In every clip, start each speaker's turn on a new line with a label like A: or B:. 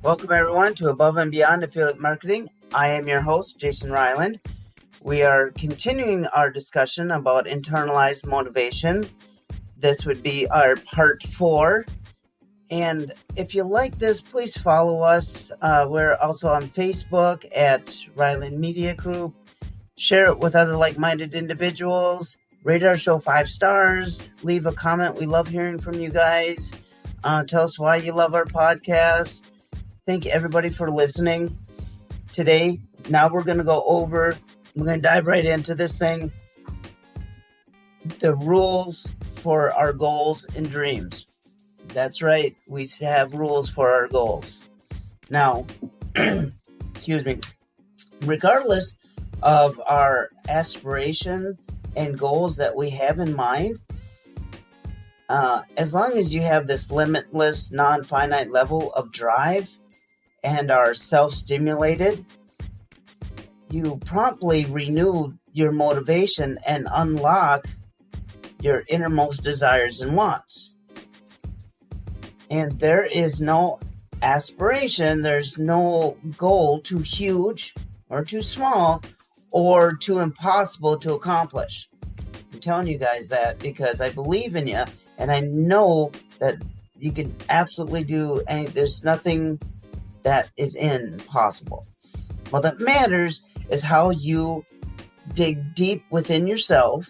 A: Welcome, everyone, to Above and Beyond Affiliate Marketing. I am your host, Jason Ryland. We are continuing our discussion about internalized motivation. This would be our part 4. And if you like this, please follow us. We're also on Facebook at Ryland Media Group. Share it with other like-minded individuals. Rate our show 5 stars. Leave a comment. We love hearing from you guys. Tell us why you love our podcast. Thank you, everybody, for listening today. Now we're going to dive right into this thing. The rules for our goals and dreams. That's right. We have rules for our goals. Now, excuse me, regardless of our aspiration and goals that we have in mind, as long as you have this limitless, non-finite level of drive and are self-stimulated, you promptly renew your motivation and unlock your innermost desires and wants. And there is no aspiration, there's no goal too huge or too small or too impossible to accomplish. I'm telling you guys that because I believe in you and I know that you can absolutely do anything. There's nothing that is impossible. What that matters is how you dig deep within yourself,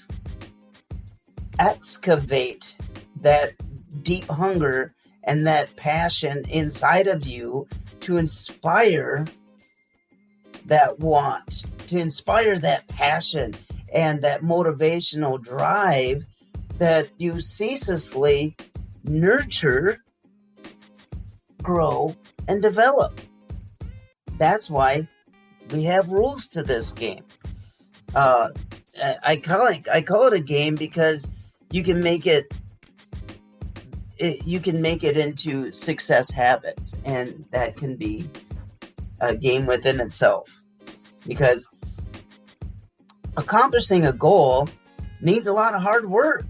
A: excavate that deep hunger and that passion inside of you to inspire that want, to inspire that passion and that motivational drive that you ceaselessly nurture, grow, and develop. That's why we have rules to this game. I call it a game because you can make it into success habits, and that can be a game within itself. Because accomplishing a goal needs a lot of hard work,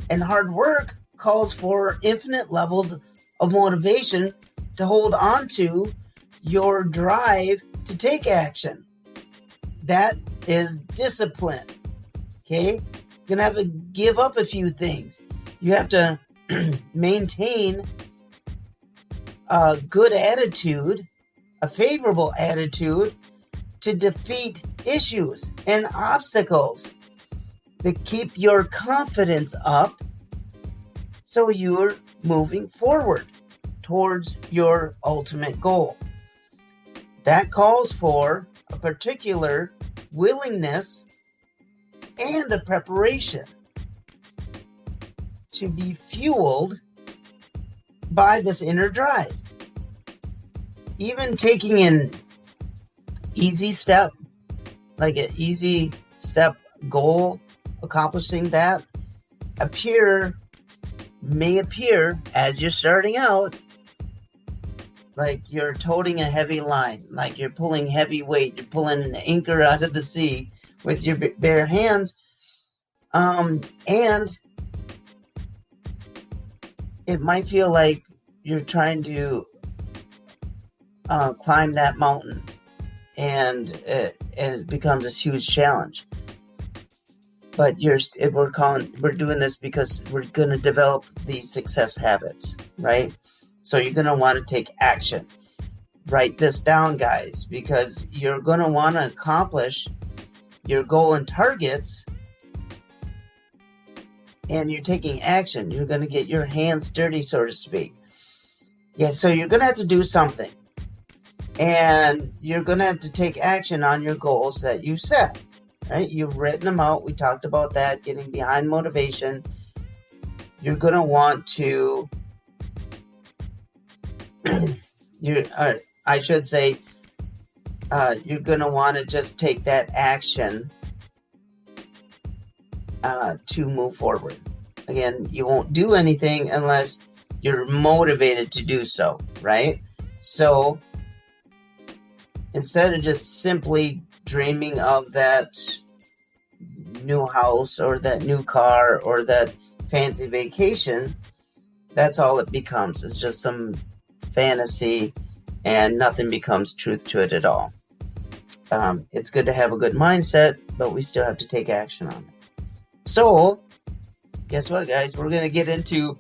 A: and hard work calls for infinite levels of motivation to hold on to your drive to take action. That is discipline. Okay? You're going to have to give up a few things. You have to maintain a good attitude, a favorable attitude to defeat issues and obstacles, to keep your confidence up so you're moving forward towards your ultimate goal. That calls for a particular willingness and a preparation to be fueled by this inner drive. Even taking an easy step, like an easy step goal, accomplishing that, may appear as you're starting out like you're toting a heavy line, like you're pulling heavy weight, you're pulling an anchor out of the sea with your bare hands, and it might feel like you're trying to climb that mountain, and it becomes this huge challenge. But we're doing this because we're going to develop these success habits, right? So you're going to want to take action. Write this down, guys, because you're going to want to accomplish your goal and targets, and you're taking action. You're going to get your hands dirty, so to speak. Yeah, so you're going to have to do something. And you're going to have to take action on your goals that you set. Right? You've written them out. We talked about that, getting behind motivation. You're going to want to, you're going to want to just take that action to move forward. Again, you won't do anything unless you're motivated to do so, right? So instead of just simply dreaming of that new house or that new car or that fancy vacation, that's all it becomes. It's just some fantasy and nothing becomes truth to it at all. It's good to have a good mindset, but we still have to take action on it. So, guess what, guys? We're going to get into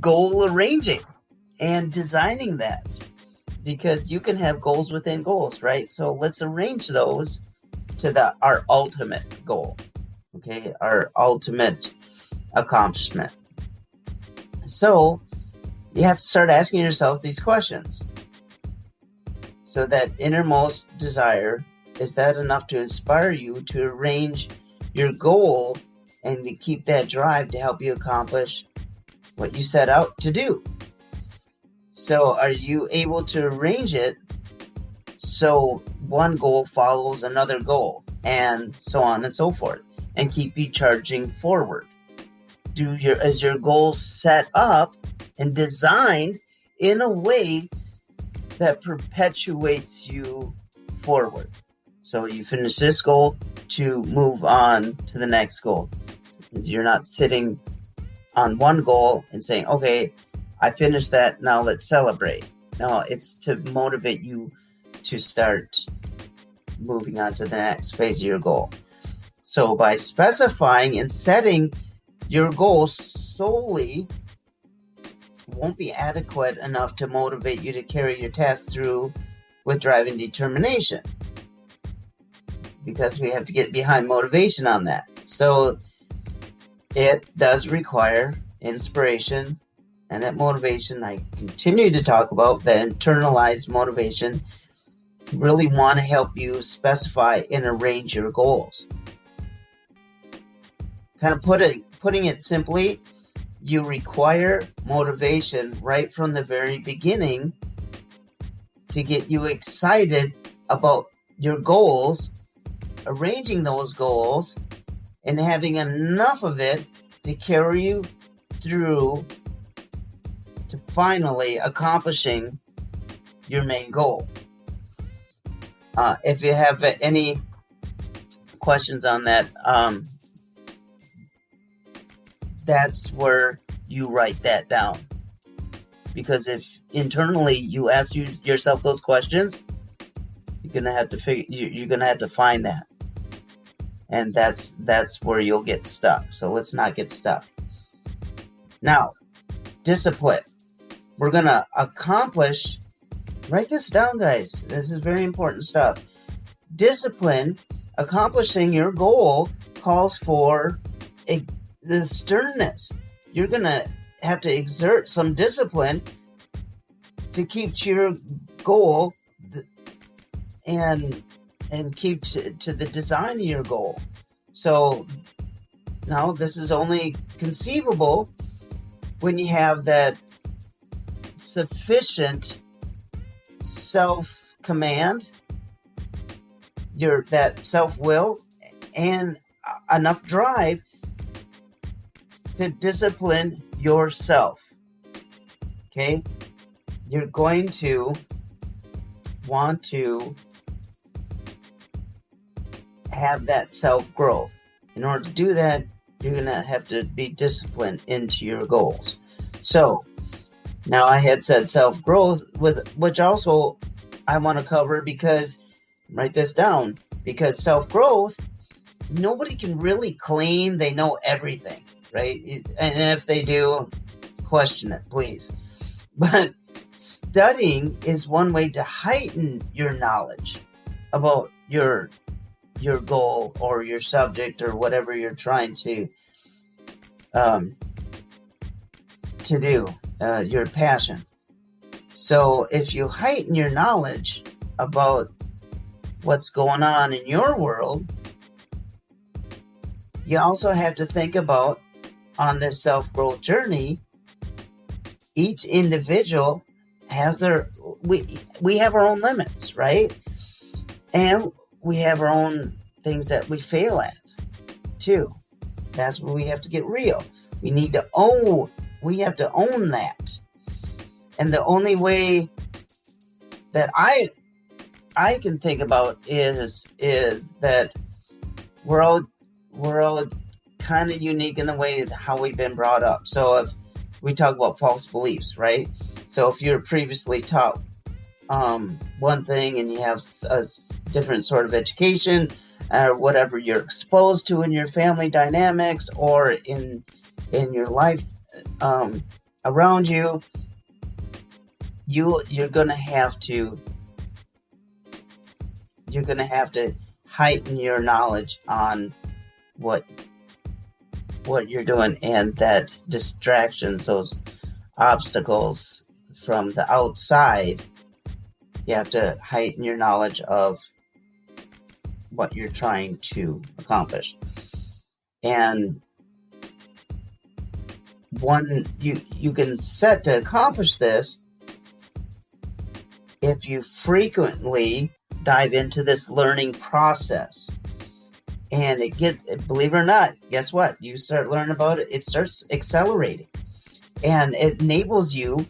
A: goal arranging and designing that, because you can have goals within goals, right? So let's arrange those to our ultimate goal, okay? Our ultimate accomplishment. So you have to start asking yourself these questions. So that innermost desire, is that enough to inspire you to arrange your goal and to keep that drive to help you accomplish what you set out to do? So are you able to arrange it so one goal follows another goal, and so on and so forth, and keep you charging forward? Is your goal set up and designed in a way that perpetuates you forward? So you finish this goal to move on to the next goal. You're not sitting on one goal and saying, okay, I finished that, now let's celebrate. No, it's to motivate you to start moving on to the next phase of your goal. So by specifying and setting your goals solely won't be adequate enough to motivate you to carry your task through with drive and determination, because we have to get behind motivation on that. So it does require inspiration, and that motivation I continue to talk about, the internalized motivation, really want to help you specify and arrange your goals. Kind of putting it simply, you require motivation right from the very beginning to get you excited about your goals, arranging those goals, and having enough of it to carry you through to finally accomplishing your main goal. If you have any questions on that, that's where you write that down. Because if internally you ask yourself those questions, you're gonna have to find that, and that's where you'll get stuck. So let's not get stuck. Now, discipline. We're gonna accomplish. Write this down, guys. This is very important stuff. Discipline, accomplishing your goal, calls for the sternness. You're going to have to exert some discipline to keep to your goal and keep to the design of your goal. So now this is only conceivable when you have that sufficient self-command, that self-will, and enough drive to discipline yourself. Okay? You're going to want to have that self-growth. In order to do that, you're going to have to be disciplined into your goals. So, now I had said self-growth, which also I want to cover, because, write this down, because self-growth, nobody can really claim they know everything, right? And if they do, question it, please. But studying is one way to heighten your knowledge about your goal or your subject or whatever you're trying to do, your passion. So if you heighten your knowledge about what's going on in your world, you also have to think about, on this self-growth journey, each individual has we have our own limits, right? And we have our own things that we fail at too. That's where we have to get real. We have to own that. And the only way that I can think about is that we're all kind of unique in the way how we've been brought up. So if we talk about false beliefs, right? So if you're previously taught one thing and you have a different sort of education, whatever you're exposed to in your family dynamics or in your life around you, you're gonna have to heighten your knowledge on what you're doing, and that distractions, those obstacles from the outside, you have to heighten your knowledge of what you're trying to accomplish. And one you can set to accomplish this if you frequently dive into this learning process. And believe it or not, guess what? You start learning about it, it starts accelerating. And it enables you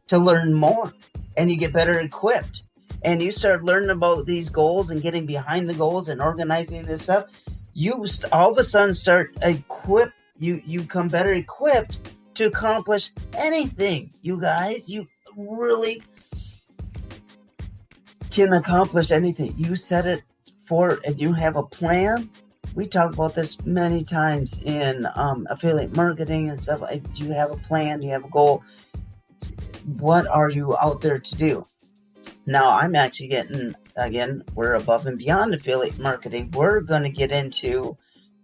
A: to learn more. And you get better equipped. And you start learning about these goals and getting behind the goals and organizing this stuff. You all of a sudden start equipped. You come better equipped to accomplish anything, you guys. You really can accomplish anything. You set it for, and you have a plan. We talk about this many times in affiliate marketing and stuff. Do you have a plan? Do you have a goal? What are you out there to do? Now, I'm actually we're above and beyond affiliate marketing. We're going to get into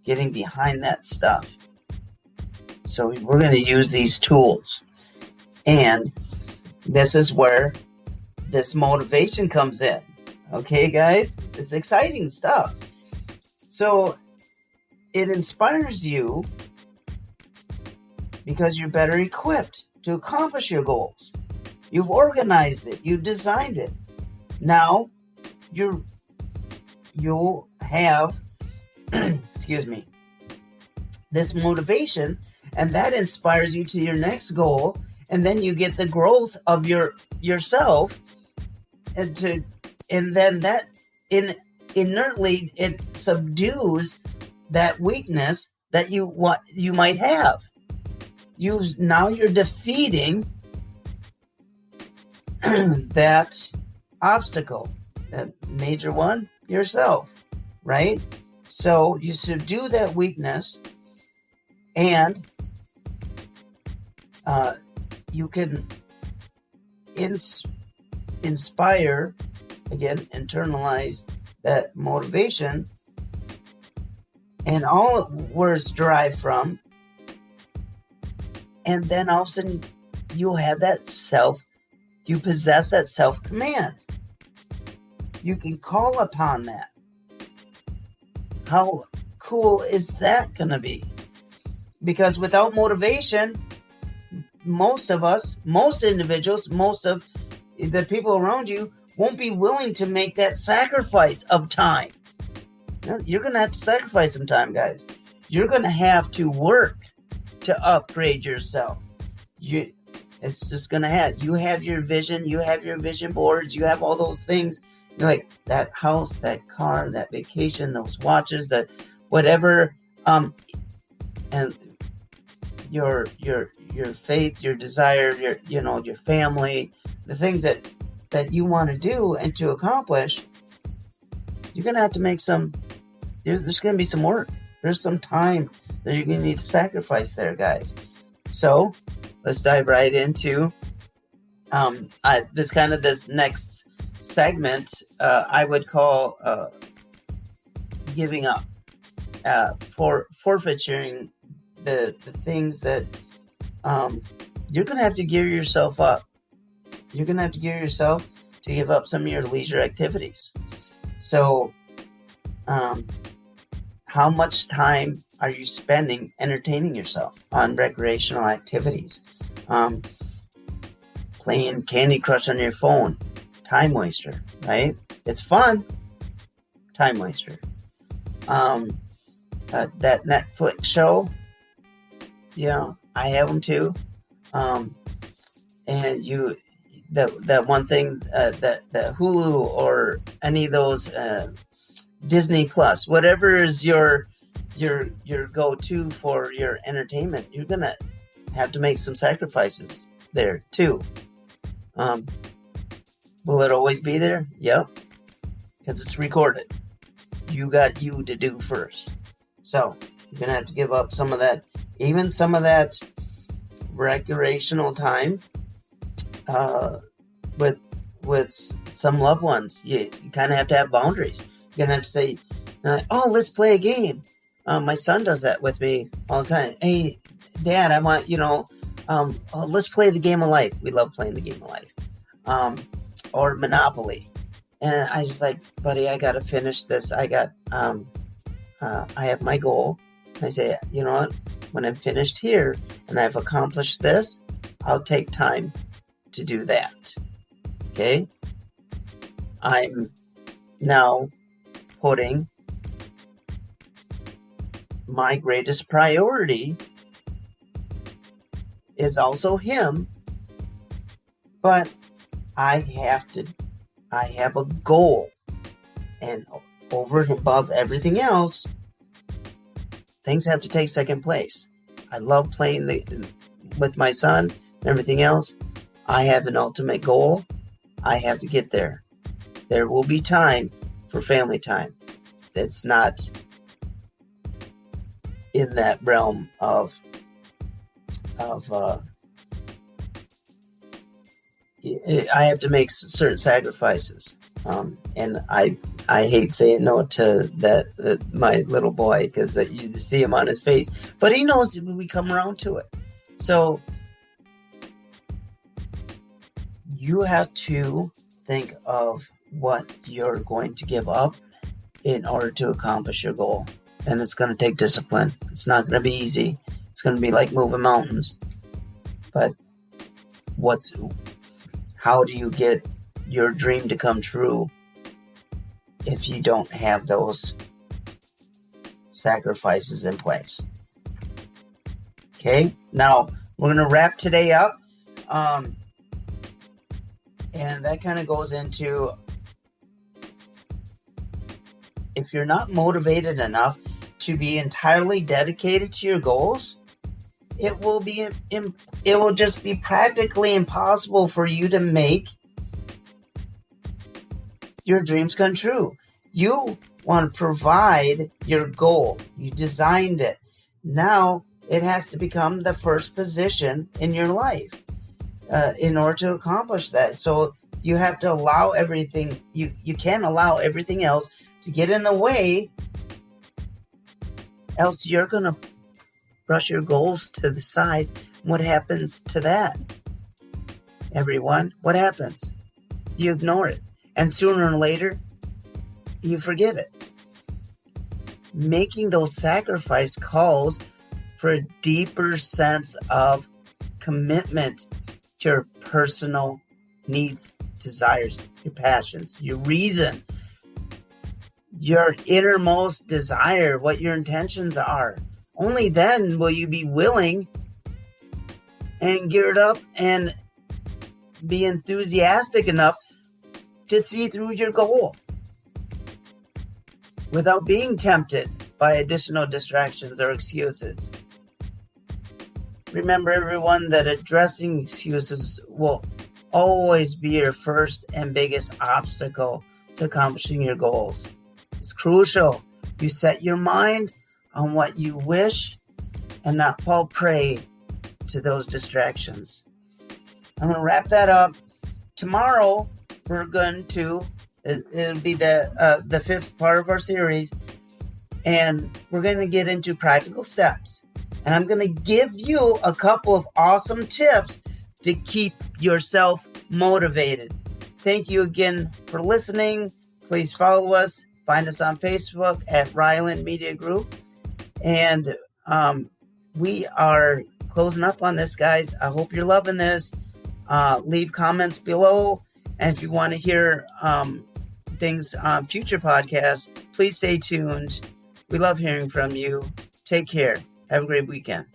A: getting behind that stuff. So we're going to use these tools. And this is where this motivation comes in. Okay, guys? It's exciting stuff. So it inspires you because you're better equipped to accomplish your goals. You've organized it. You've designed it. Now you'll have this motivation, and that inspires you to your next goal, and then you get the growth of yourself, and then that inertly it subdues that weakness that you might have. You're defeating that obstacle, that major one, yourself, right? So you subdue that weakness, and you can inspire, again, internalize that motivation, and all where it's derived from, and then all of a sudden you'll have you possess that self-command. You can call upon that. How cool is that going to be? Because without motivation, most individuals, most of the people around you won't be willing to make that sacrifice of time. You're going to have to sacrifice some time, guys. You're going to have to work to upgrade yourself. It's just going to happen. You have your vision. You have your vision boards. You have all those things. You're like that house, that car, that vacation, those watches, that whatever, and your faith, your desire, your family, the things that you want to do and to accomplish. You're going to have to make there's going to be some work. There's some time that you're going to need to sacrifice there, guys. So let's dive right into this next segment. I would call giving up, forfeiting the things that you're going to have to gear yourself up. You're going to have to gear yourself to give up some of your leisure activities. So how much time are you spending entertaining yourself on recreational activities? Playing Candy Crush on your phone, time waster, right? It's fun, time waster. That Netflix show, I have them too. And that one thing, that Hulu or any of those, Disney Plus, whatever is your go-to for your entertainment, you're gonna have to make some sacrifices there too. Will it always be there? Yep. Because it's recorded. You got you to do first. So you're going to have to give up some of that, even some of that recreational time with some loved ones. You kind of have to have boundaries. You're going to have to say, oh, let's play a game. My son does that with me all the time. Hey, Dad, I want, let's play the game of life. We love playing the game of life. Or Monopoly. And I just like, buddy, I got to finish this. I have my goal. And I say, you know what? When I'm finished here and I've accomplished this, I'll take time to do that. Okay? I'm now putting my greatest priority is also him, but I have a goal, and over and above everything else, things have to take second place. I love playing with my son and everything else. I have an ultimate goal. I have to get there. There will be time for family time. It's not in that realm of I have to make certain sacrifices, and I hate saying no to that my little boy, because you see him on his face, but he knows when we come around to it. So you have to think of what you're going to give up in order to accomplish your goal, and it's going to take discipline. It's not going to be easy. It's going to be like moving mountains, but how do you get your dream to come true if you don't have those sacrifices in place? Okay, now we're going to wrap today up. And that kind of goes into, if you're not motivated enough to be entirely dedicated to your goals, it will just be practically impossible for you to make your dreams come true. You want to provide your goal. You designed it. Now it has to become the first position in your life in order to accomplish that. So you have to allow everything. You can't allow everything else to get in the way, else you're going to brush your goals to the side. What happens to that, everyone? What happens? You ignore it. And sooner or later, you forget it. Making those sacrifice calls for a deeper sense of commitment to your personal needs, desires, your passions, your reason, your innermost desire, what your intentions are. Only then will you be willing and geared up and be enthusiastic enough to see through your goal without being tempted by additional distractions or excuses. Remember, everyone, that addressing excuses will always be your first and biggest obstacle to accomplishing your goals. It's crucial you set your mind on what you wish and not fall prey to those distractions. I'm going to wrap that up. Tomorrow, we're going to, it'll be the fifth part of our series, and we're going to get into practical steps. And I'm going to give you a couple of awesome tips to keep yourself motivated. Thank you again for listening. Please follow us. Find us on Facebook at Ryland Media Group. And we are closing up on this, guys. I hope you're loving this. Leave comments below. And if you want to hear things on future podcasts, please stay tuned. We love hearing from you. Take care. Have a great weekend.